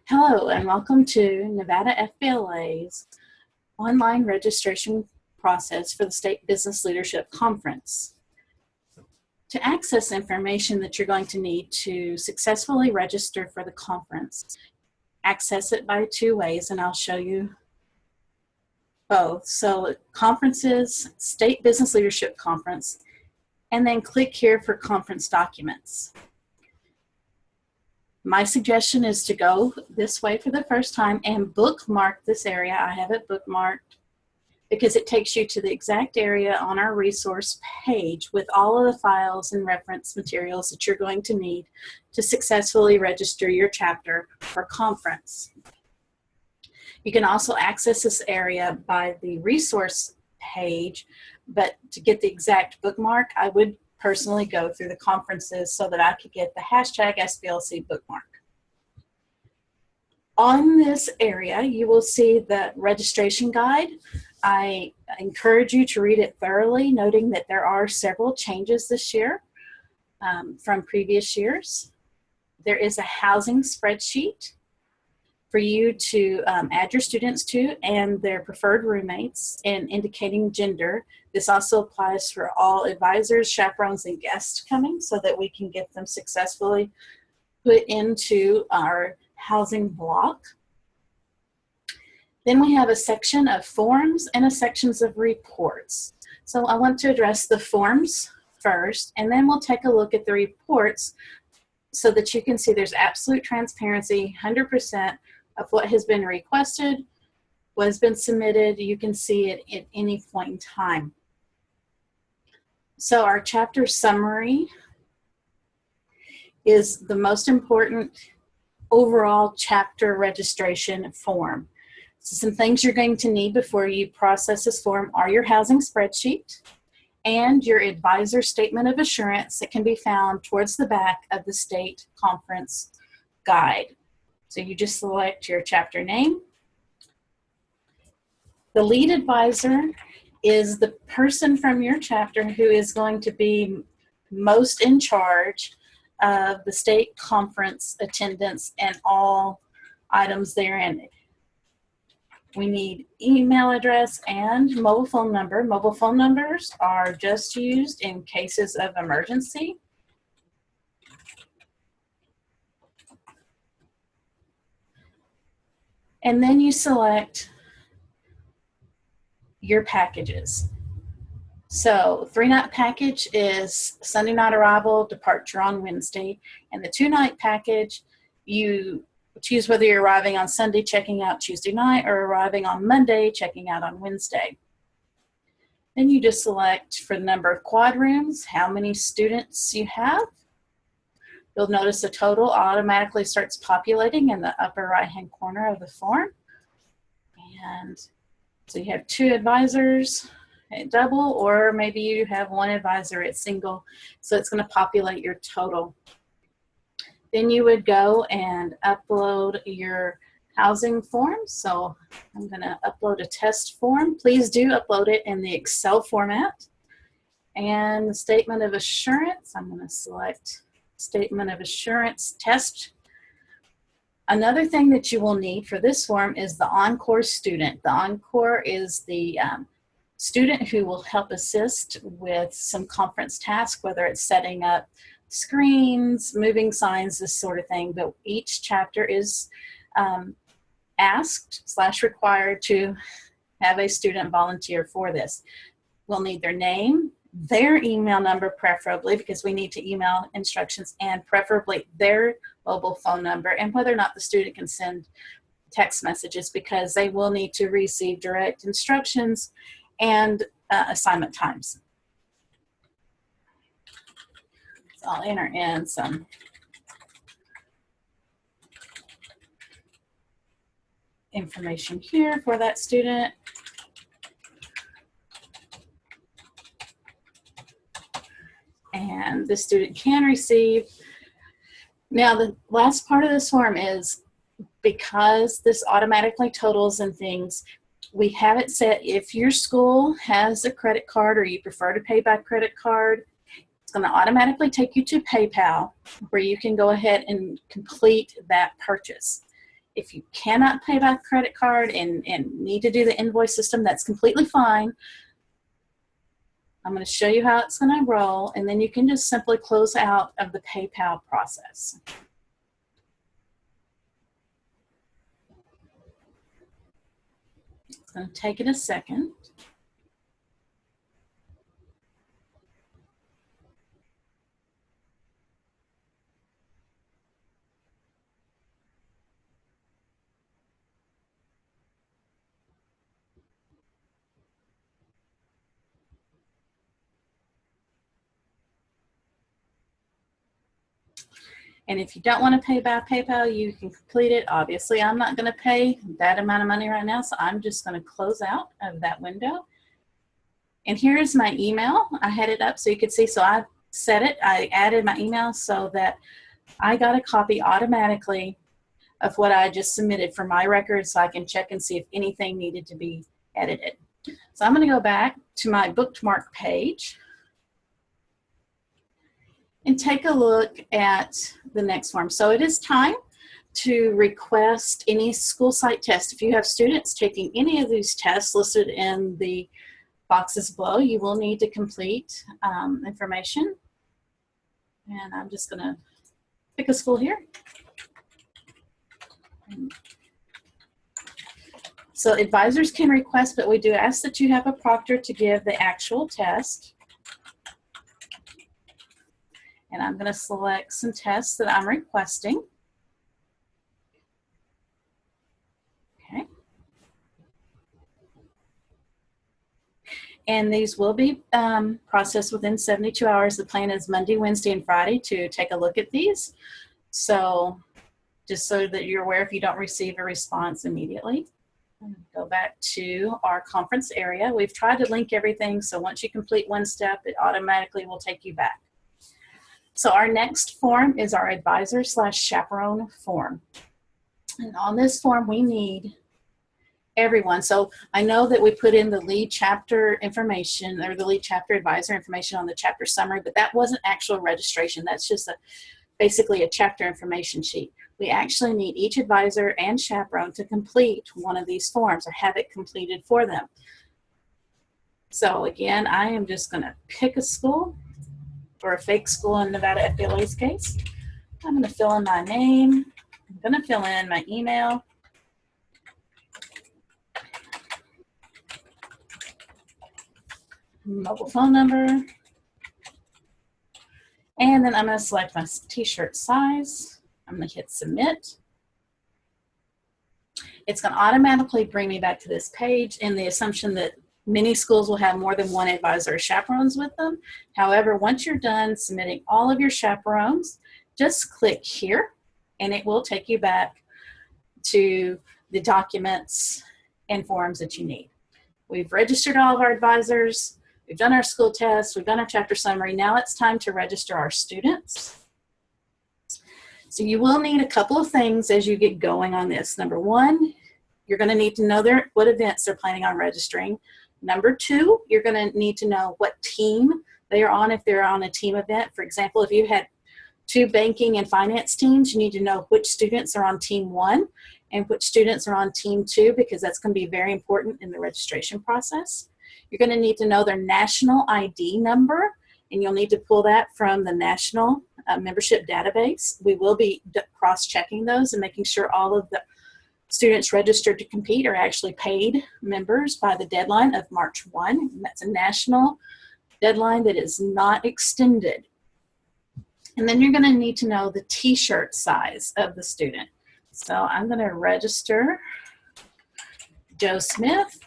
Hello and welcome to Nevada FBLA's online registration process for the State Business Leadership Conference. To access information that you're going to need to successfully register for the conference, access it by two ways, and I'll show you both. So conferences, State Business Leadership Conference, and then click here for conference documents. My suggestion is to go this way for the first time and bookmark this area. I have it bookmarked because it takes you to the exact area on our resource page with all of the files and reference materials that you're going to need to successfully register your chapter for conference. You can also access this area by the resource page, but to get the exact bookmark, I would personally go through the conferences so that I could get the hashtag SBLC bookmark. On this area, you will see the registration guide. I encourage you to read it thoroughly, noting that there are several changes this year from previous years. There is a housing spreadsheet for you to add your students to and their preferred roommates and indicating gender. This also applies for all advisors, chaperones, and guests coming so that we can get them successfully put into our housing block. Then we have a section of forms and a section of reports. So I want to address the forms first, and then we'll take a look at the reports so that you can see there's absolute transparency, 100% of what has been requested, what has been submitted. You can see it at any point in time. So our chapter summary is the most important overall chapter registration form. So some things you're going to need before you process this form are your housing spreadsheet and your advisor statement of assurance that can be found towards the back of the state conference guide. So you just select your chapter name. The lead advisor is the person from your chapter who is going to be most in charge of the state conference attendance and all items therein. We need email address and mobile phone number. Mobile phone numbers are just used in cases of emergency. And then you select your packages. So 3-night package is Sunday night arrival, departure on Wednesday. And the 2-night package, you choose whether you're arriving on Sunday, checking out Tuesday night, or arriving on Monday, checking out on Wednesday. Then you just select for the number of quad rooms, how many students you have. You'll notice the total automatically starts populating in the upper right-hand corner of the form. And so you have 2 advisors at double, or maybe you have 1 advisor at single. So it's going to populate your total. Then you would go and upload your housing form. So I'm going to upload a test form. Please do upload it in the Excel format. And the statement of assurance, I'm going to select Statement of Assurance Test. Another thing that you will need for this form is the Encore student. The Encore is the student who will help assist with some conference tasks, whether it's setting up screens, moving signs, this sort of thing. But each chapter is asked/required to have a student volunteer for this. We'll need their name, their email number preferably, because we need to email instructions, and preferably their mobile phone number, and whether or not the student can send text messages, because they will need to receive direct instructions and assignment times. So I'll enter in some information here for that student. And the student can receive. Now the last part of this form is, because this automatically totals and things, we have it set if your school has a credit card or you prefer to pay by credit card, it's going to automatically take you to PayPal where you can go ahead and complete that purchase. If you cannot pay by credit card and need to do the invoice system, that's completely fine. I'm going to show you how it's going to roll, and then you can just simply close out of the PayPal process. It's going to take it a second. And if you don't want to pay by PayPal, you can complete it. Obviously, I'm not going to pay that amount of money right now, so I'm just going to close out of that window. And here's my email. I had it up so you could see. So I set it. I added my email so that I got a copy automatically of what I just submitted for my records, so I can check and see if anything needed to be edited. So I'm going to go back to my bookmark page and take a look at the next form. So it is time to request any school site test. If you have students taking any of these tests listed in the boxes below, you will need to complete information. And I'm just gonna pick a school here. So advisors can request, but we do ask that you have a proctor to give the actual test. And I'm going to select some tests that I'm requesting. Okay. And these will be processed within 72 hours. The plan is Monday, Wednesday, and Friday to take a look at these. So just so that you're aware, if you don't receive a response immediately. Go back to our conference area. We've tried to link everything, so once you complete one step, it automatically will take you back. So our next form is our advisor/chaperone form. And on this form, we need everyone. So I know that we put in the lead chapter information or the lead chapter advisor information on the chapter summary, but that wasn't actual registration. That's just basically a chapter information sheet. We actually need each advisor and chaperone to complete one of these forms or have it completed for them. So again, I am just going to pick a school, or a fake school in Nevada FBLA's case. I'm going to fill in my name. I'm going to fill in my email. Mobile phone number. And then I'm going to select my t-shirt size. I'm going to hit submit. It's going to automatically bring me back to this page in the assumption that many schools will have more than one advisor or chaperones with them. However, once you're done submitting all of your chaperones, just click here and it will take you back to the documents and forms that you need. We've registered all of our advisors, we've done our school tests, we've done our chapter summary. Now it's time to register our students. So you will need a couple of things as you get going on this. Number one, you're going to need to know what events they're planning on registering. Number two, you're going to need to know what team they are on if they're on a team event. For example, if you had 2 banking and finance teams, you need to know which students are on team 1 and which students are on team 2, because that's going to be very important in the registration process. You're going to need to know their national ID number, and you'll need to pull that from the national membership database. We will be cross-checking those and making sure all of the students registered to compete are actually paid members by the deadline of March 1. And that's a national deadline that is not extended. And then you're going to need to know the t-shirt size of the student. So I'm going to register Joe Smith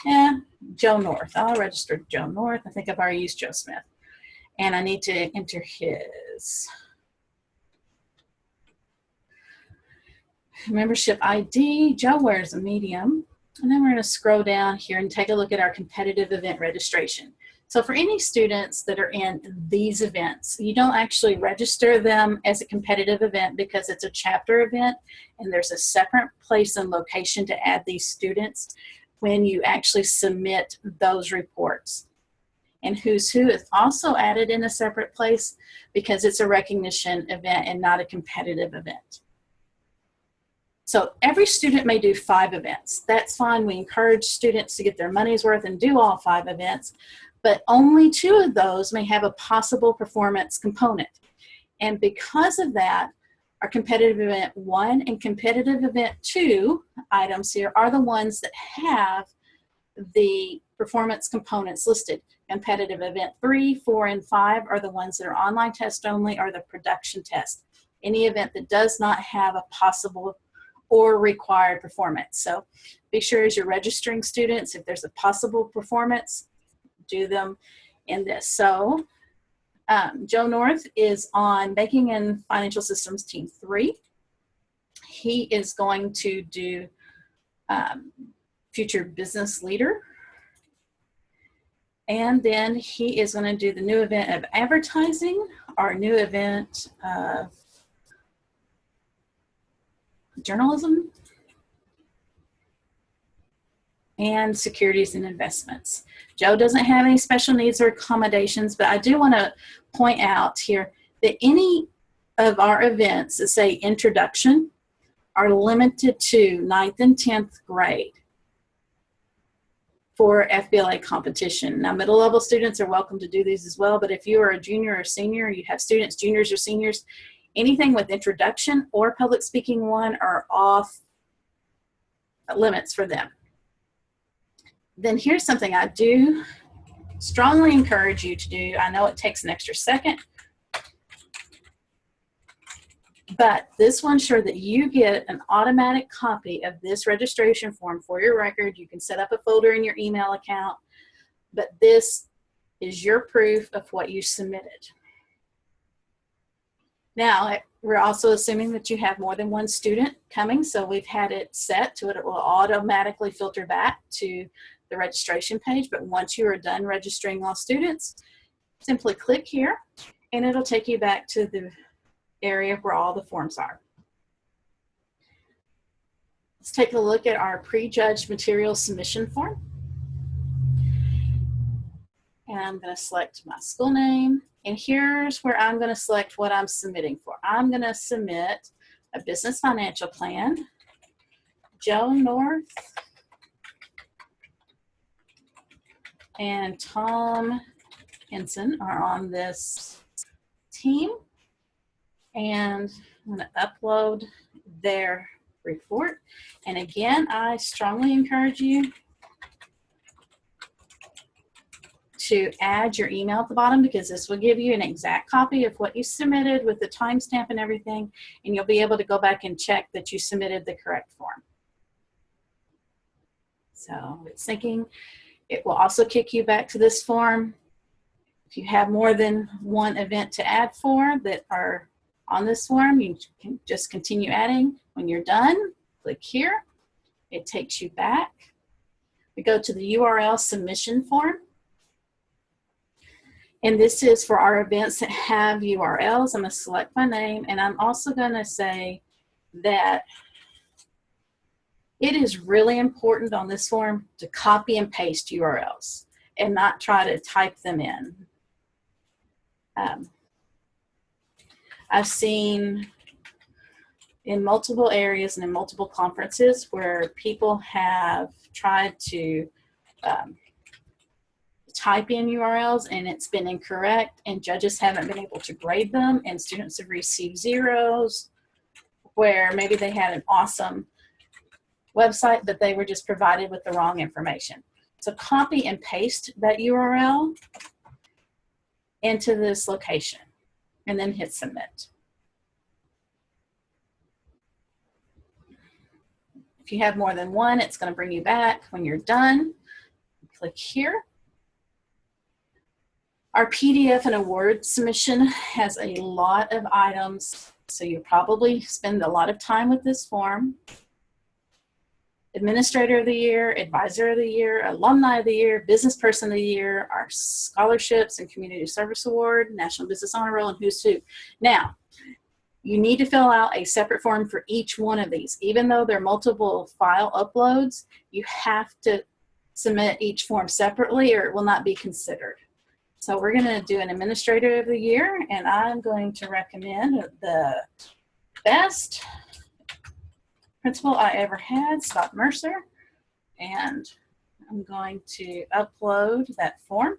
and Joe North. I'll register Joe North. I think I've already used Joe Smith. And I need to enter his membership ID. Joe wears a medium. And then we're going to scroll down here and take a look at our competitive event registration. So for any students that are in these events, you don't actually register them as a competitive event because it's a chapter event, and there's a separate place and location to add these students when you actually submit those reports. And Who's Who is also added in a separate place because it's a recognition event and not a competitive event. So every student may do 5 events. That's fine. We encourage students to get their money's worth and do all 5 events, but only 2 of those may have a possible performance component. And because of that, our competitive event 1 and competitive event 2 items here are the ones that have the performance components listed. Competitive event 3, 4, and 5 are the ones that are online test only, or the production test. Any event that does not have a possible or required performance. So be sure as you're registering students, if there's a possible performance, do them in this. So Joe North is on Banking and Financial Systems Team 3. He is going to do Future Business Leader. And then he is going to do the new event of advertising, our new event of journalism, and securities and investments. Joe doesn't have any special needs or accommodations, but I do want to point out here that any of our events that say introduction are limited to 9th and 10th grade for FBLA competition. Now, middle level students are welcome to do these as well, but if you are a junior or senior, you have students, juniors or seniors, anything with introduction or public speaking 1 are off limits for them. Then here's something I do strongly encourage you to do. I know it takes an extra second, but this will ensure that you get an automatic copy of this registration form for your record. You can set up a folder in your email account, but this is your proof of what you submitted. Now, we're also assuming that you have more than 1 student coming, so we've had it set to it will automatically filter back to the registration page. But once you are done registering all students, simply click here and it'll take you back to the area where all the forms are. Let's take a look at our prejudged material submission form. And I'm going to select my school name. And here's where I'm going to select what I'm submitting for. I'm going to submit a business financial plan. Joe North and Tom Henson are on this team. And I'm going to upload their report. And again, I strongly encourage you to add your email at the bottom, because this will give you an exact copy of what you submitted with the timestamp and everything, and you'll be able to go back and check that you submitted the correct form. So it's thinking. It will also kick you back to this form. If you have more than 1 event to add for that are on this form, you can just continue adding. When you're done, click here. It takes you back. We go to the URL submission form. And this is for our events that have URLs. I'm going to select my name, and I'm also going to say that it is really important on this form to copy and paste URLs and not try to type them in. I've seen in multiple areas and in multiple conferences where people have tried to type in URLs and it's been incorrect, and judges haven't been able to grade them, and students have received zeros where maybe they had an awesome website but they were just provided with the wrong information. So copy and paste that URL into this location and then hit submit. If you have more than 1, it's going to bring you back. When you're done, click here. Our PDF and award submission has a lot of items, so you probably spend a lot of time with this form. Administrator of the Year, Advisor of the Year, Alumni of the Year, Business Person of the Year, our Scholarships and Community Service Award, National Business Honor Roll, and Who's Who. Now, you need to fill out a separate form for each one of these. Even though they're multiple file uploads, you have to submit each form separately or it will not be considered. So we're going to do an Administrator of the Year, and I'm going to recommend the best principal I ever had, Scott Mercer, and I'm going to upload that form.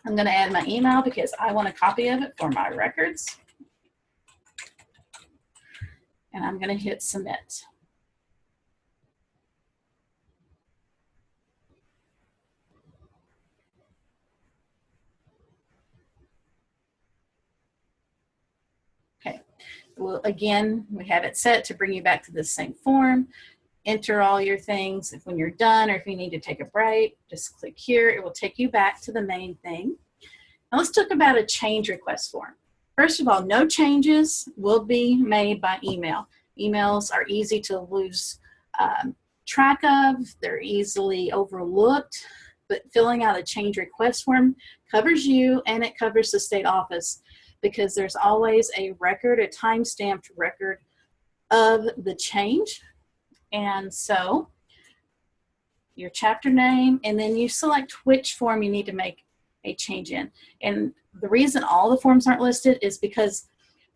I'm going to add my email because I want a copy of it for my records. And I'm going to hit submit. Okay. Well, again, we have it set to bring you back to the same form. Enter all your things. If when you're done or if you need to take a break, just click here. It will take you back to the main thing. Now let's talk about a change request form. First of all, no changes will be made by email. Emails are easy to lose track of. They're easily overlooked, but filling out a change request form covers you and it covers the state office because there's always a record, a time-stamped record of the change. And so your chapter name, and then you select which form you need to make a change in. And the reason all the forms aren't listed is because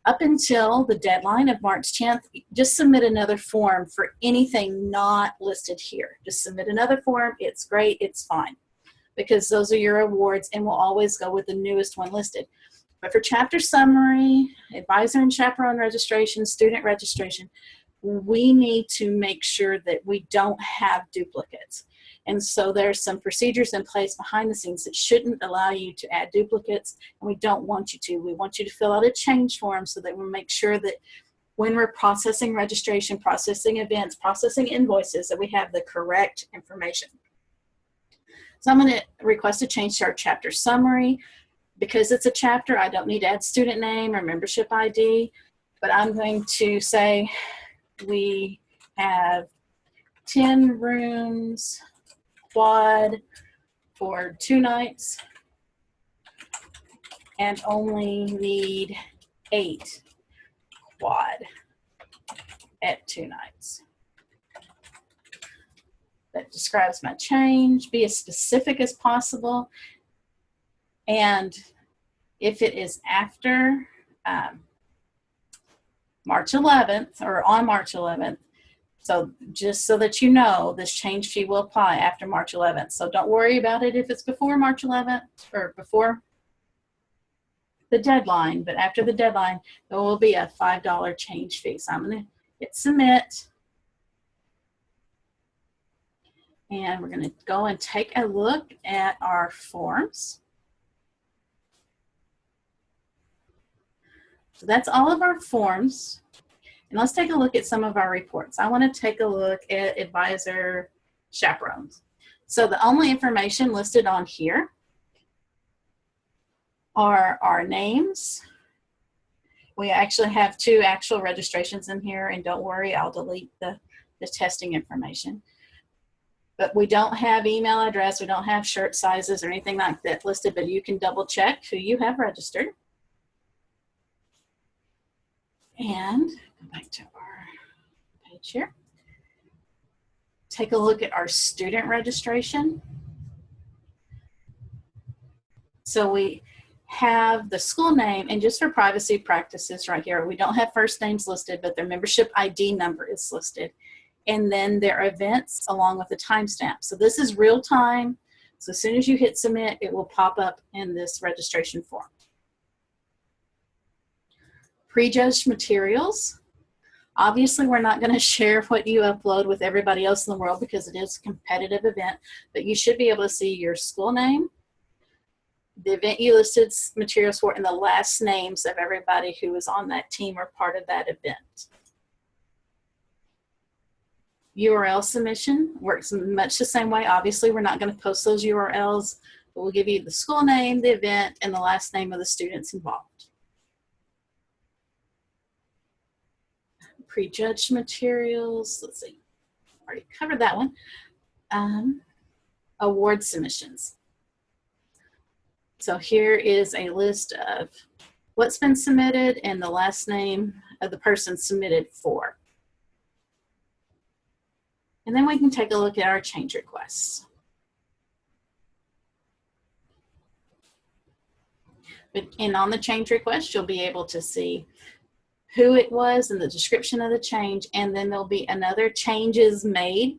up until the deadline of March 10th, just submit another form for anything not listed here. Just submit another form. It's great. It's fine. Because those are your awards and we'll always go with the newest one listed. But for chapter summary, advisor and chaperone registration, student registration, we need to make sure that we don't have duplicates. And so there's some procedures in place behind the scenes that shouldn't allow you to add duplicates, and we don't want you to. We want you to fill out a change form so that we'll make sure that when we're processing registration, processing events, processing invoices, that we have the correct information. So I'm going to request a change to our chapter summary. Because it's a chapter, I don't need to add student name or membership ID, but I'm going to say we have 10 rooms, quad for 2 nights, and only need 8 quad at 2 nights. That describes my change. Be as specific as possible. And if it is after March 11th or on March 11th, so just so that you know, this change fee will apply after March 11th. So don't worry about it if it's before March 11th or before the deadline, but after the deadline, there will be a $5 change fee. So I'm going to hit submit. And we're going to go and take a look at our forms. So that's all of our forms. And let's take a look at some of our reports. I want to take a look at advisor chaperones. So the only information listed on here are our names. We actually have 2 actual registrations in here, and don't worry, I'll delete the testing information. But we don't have email address, we don't have shirt sizes or anything like that listed, but you can double check who you have registered. And go back to our page here. Take a look at our student registration. So we have the school name, and just for privacy practices right here, we don't have first names listed, but their membership ID number is listed. And then their events along with the timestamp. So this is real time. So as soon as you hit submit, it will pop up in this registration form. Prejudged materials. Obviously, we're not going to share what you upload with everybody else in the world because it is a competitive event, but you should be able to see your school name, the event you listed materials for, and the last names of everybody who was on that team or part of that event. URL submission works much the same way. Obviously, we're not going to post those URLs, but we'll give you the school name, the event, and the last name of the students involved. Prejudged materials, let's see, already covered that one. Award submissions. So here is a list of what's been submitted and the last name of the person submitted for. And then we can take a look at our change requests. And on the change request, you'll be able to see who it was and the description of the change, and then there'll be another changes made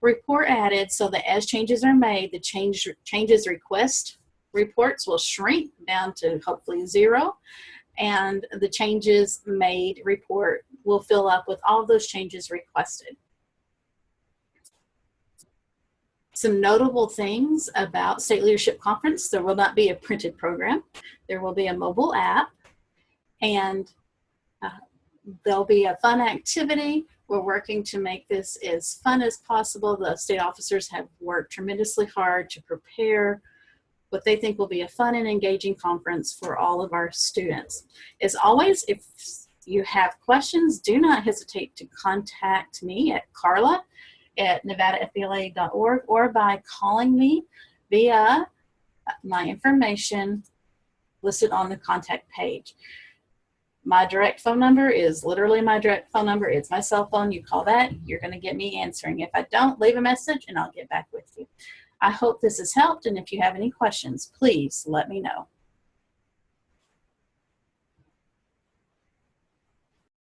report added, so that as changes are made, the changes request reports will shrink down to hopefully 0, and the changes made report will fill up with all those changes requested. Some notable things about State Leadership Conference: there will not be a printed program. There will be a mobile app, and there'll be a fun activity. We're working to make this as fun as possible. The state officers have worked tremendously hard to prepare what they think will be a fun and engaging conference for all of our students. As always, if you have questions, do not hesitate to contact me at carla@nevadafbla.org or by calling me via my information listed on the contact page. My direct phone number is literally my direct phone number. It's my cell phone. You call that, you're going to get me answering. If I don't, leave a message and I'll get back with you. I hope this has helped, and if you have any questions, please let me know.